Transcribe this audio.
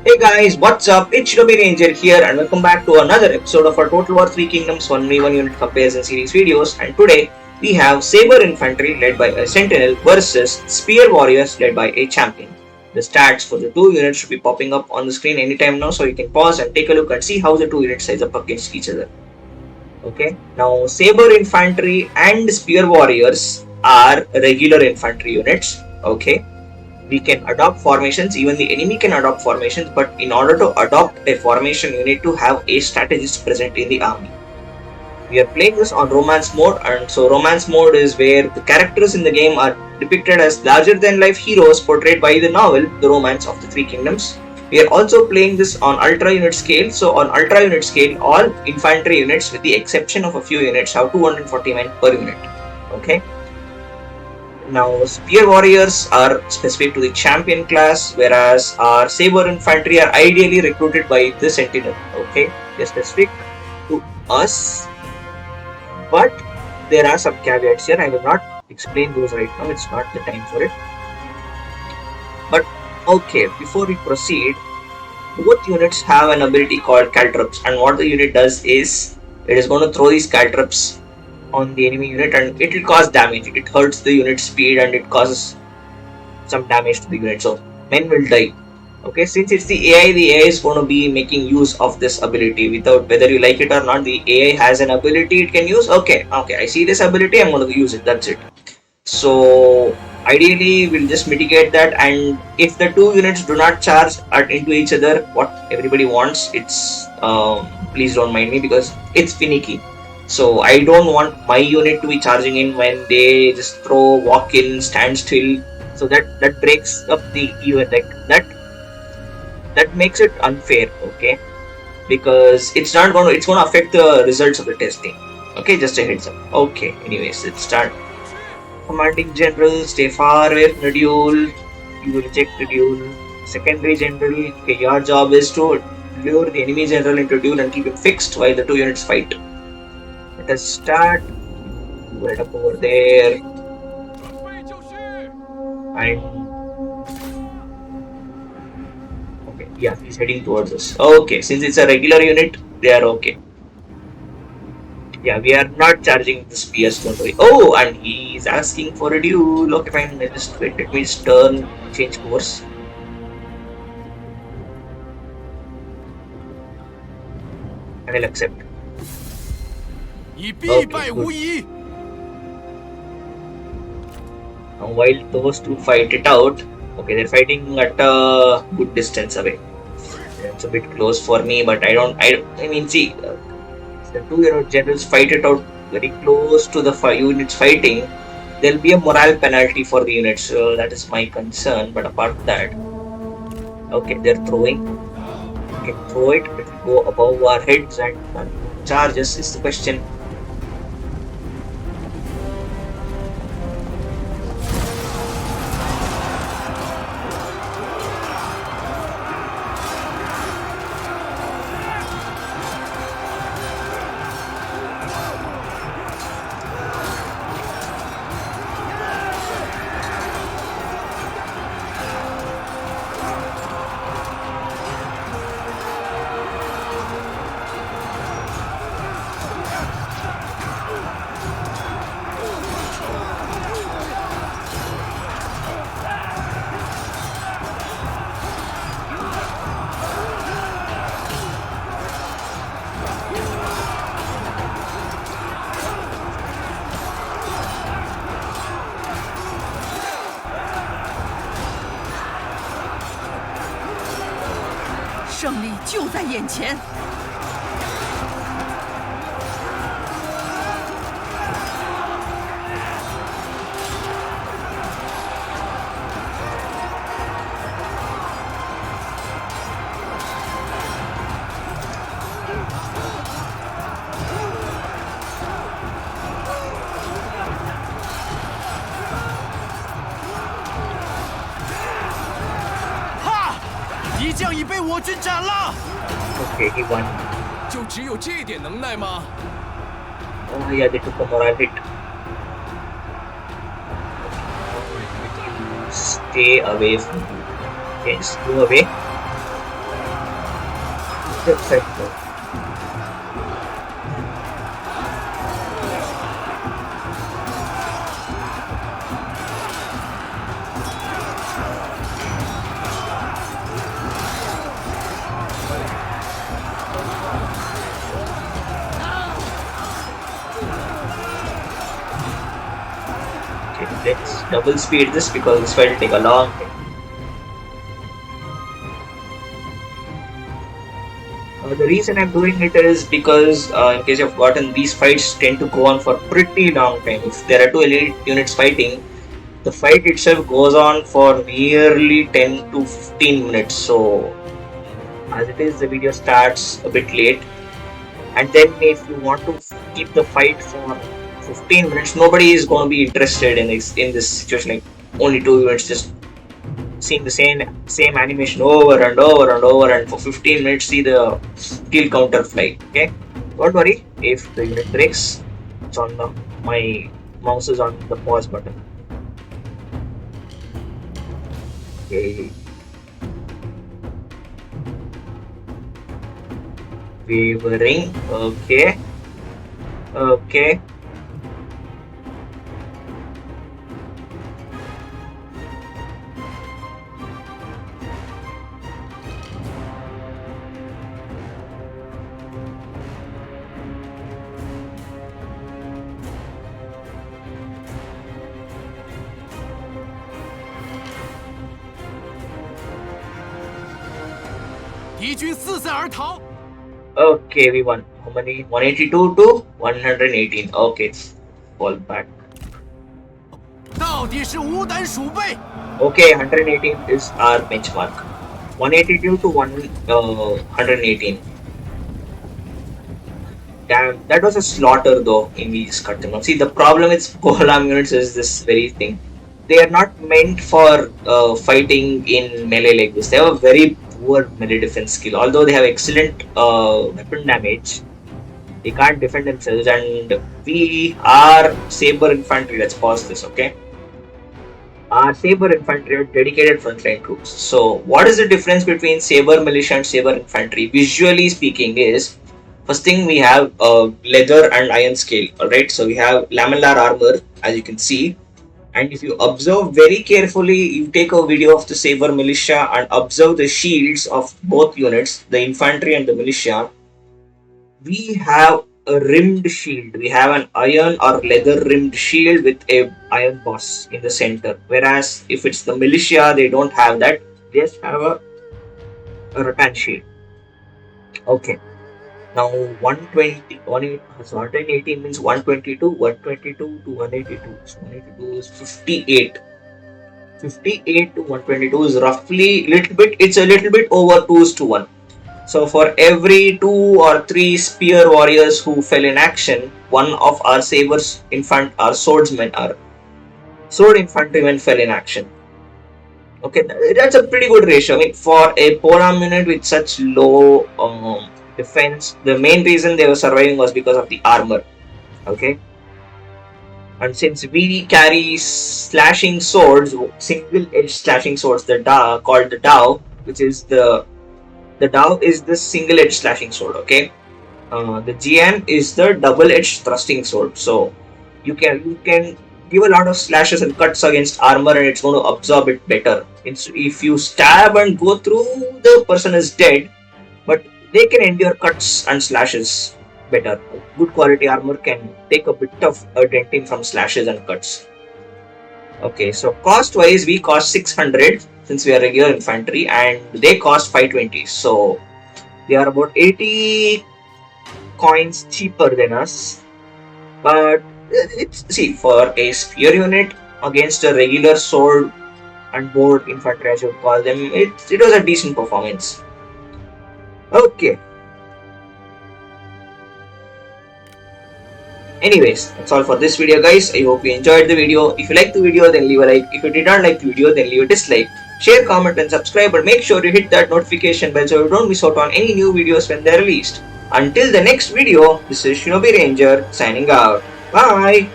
Hey guys, what's up? It's Shinobi Ranger here and welcome back to another episode of our Total War 3 Kingdoms 1v1 unit comparison series videos, and today we have Sabre Infantry led by a Sentinel versus Spear Warriors led by a Champion. The stats for the two units should be popping up on the screen anytime now, so you can pause and take a look and see how the two units size up against each other. Okay, now Sabre Infantry and Spear Warriors are regular infantry units. Okay, we can adopt formations, even the enemy can adopt formations, but in order to adopt a formation you need to have a strategist present in the army. We are playing this on romance mode, and so romance mode is where the characters in the game are depicted as larger than life heroes portrayed by the novel The Romance of the Three Kingdoms. We are also playing this on ultra unit scale, so on ultra unit scale all infantry units with the exception of a few units have 240 men per unit. Okay. Now, Spear Warriors are specific to the Champion class, whereas our Sabre Infantry are ideally recruited by the Sentinel. Okay, they're specific to us, but there are some caveats here. I will not explain those right now, it's not the time for it. But okay, before we proceed, both units have an ability called Caltrops, and what the unit does is it is going to throw these Caltrops on the enemy unit and it will cause damage. It hurts the unit speed and it causes some damage to the unit, so men will die. Okay, since it's the AI is going to be making use of this ability without whether you like it or not. The AI has an ability it can use. Okay, I see this ability, I'm going to use it, that's it. So ideally we'll just mitigate that, and if the two units do not charge into each other, what everybody wants, it's please don't mind me because it's finicky. So I don't want my unit to be charging in when they just throw, walk in, stand still. So that breaks up the even, like that makes it unfair. Okay, because it's going to affect the results of the testing. Okay, just a heads up. Okay, anyways, let's start. Commanding General, stay far away from the duel. You will reject the duel. Secondary General, okay, your job is to lure the enemy general into duel and keep him fixed while the two units fight. Let us start. Right up over there. And okay, yeah, he's heading towards us. Okay, since it's a regular unit, they are okay. Yeah, we are not charging the spears, don't worry. Oh, and he's asking for a duel. Okay, fine. Just wait. Let me just turn, change course. I will accept. Okay, good. Now, while those two fight it out, okay, they're fighting at a good distance away. It's a bit close for me, but I mean, see, the two generals fight it out very close to the units fighting. There'll be a morale penalty for the units, so that is my concern. But apart from that, okay, they're throwing. We can throw it, it will go above our heads and charges is the question. Okay, he won. Oh yeah, they took a morale hit. Stay away from me. Okay, just go away. Left side though. Okay, let's double speed this because this fight will take a long time. The reason I'm doing it is because, in case you've forgotten, these fights tend to go on for pretty long time. If there are two elite units fighting, the fight itself goes on for nearly 10 to 15 minutes. So, as it is, the video starts a bit late. And then, if you want to keep the fight for 15 minutes, nobody is going to be interested in this situation. Like only two units just seeing the same animation over and over and over, and for 15 minutes see the kill counter fly. Okay, don't worry if the unit breaks. It's on my mouse is on the pause button. Okay, wavering. Okay. Okay, we won. How many? 182 to 118. Okay, fall back. Okay, 118 is our benchmark. 182 to 118. Damn, that was a slaughter though in these cutscenes. See, the problem with Kohalam units is this very thing. They are not meant for fighting in melee like this. They have a very poor melee defense skill. Although they have excellent weapon damage, they can't defend themselves. And we are Sabre Infantry. Let's pause this, okay? Our Sabre Infantry are dedicated frontline troops. So, what is the difference between Sabre Militia and Sabre Infantry? Visually speaking, is first thing we have leather and iron scale. Alright, so we have lamellar armor, as you can see. And if you observe very carefully, you take a video of the Sabre Militia and observe the shields of both units, the infantry and the militia. We have a rimmed shield. We have an iron or leather rimmed shield with a iron boss in the center. Whereas if it's the militia, they don't have that. They just have a rattan shield. Okay. Now 118 means 122 to 182. So 182 is 58. 58 to 122 is roughly it's a little bit over 2:1. So for every 2 or 3 spear warriors who fell in action, one of our sabers our swordsmen, our sword infantrymen fell in action. Okay, that's a pretty good ratio. I mean, for a Polam unit with such low defense, the main reason they were surviving was because of the armor. Okay, and since we carry slashing swords, single-edged slashing swords, called the Dao, which is the Dao is the single-edged slashing sword. Okay, the GN is the double-edged thrusting sword. So you can give a lot of slashes and cuts against armor, and it's going to absorb it better. If you stab and go through, the person is dead, but they can endure cuts and slashes better. Good quality armor can take a bit of denting from slashes and cuts. Okay, so cost wise, we cost 600 since we are regular infantry, and they cost 520. So they are about 80 coins cheaper than us. But see, for a spear unit against a regular sword and board infantry, as you would call them, it was a decent performance. Okay. Anyways, that's all for this video, guys. I hope you enjoyed the video. If you liked the video, then leave a like. If you did not like the video, then leave a dislike. Share, comment and subscribe, but make sure you hit that notification bell so you don't miss out on any new videos when they're released. Until the next video, this is Shinobi Ranger signing out. Bye!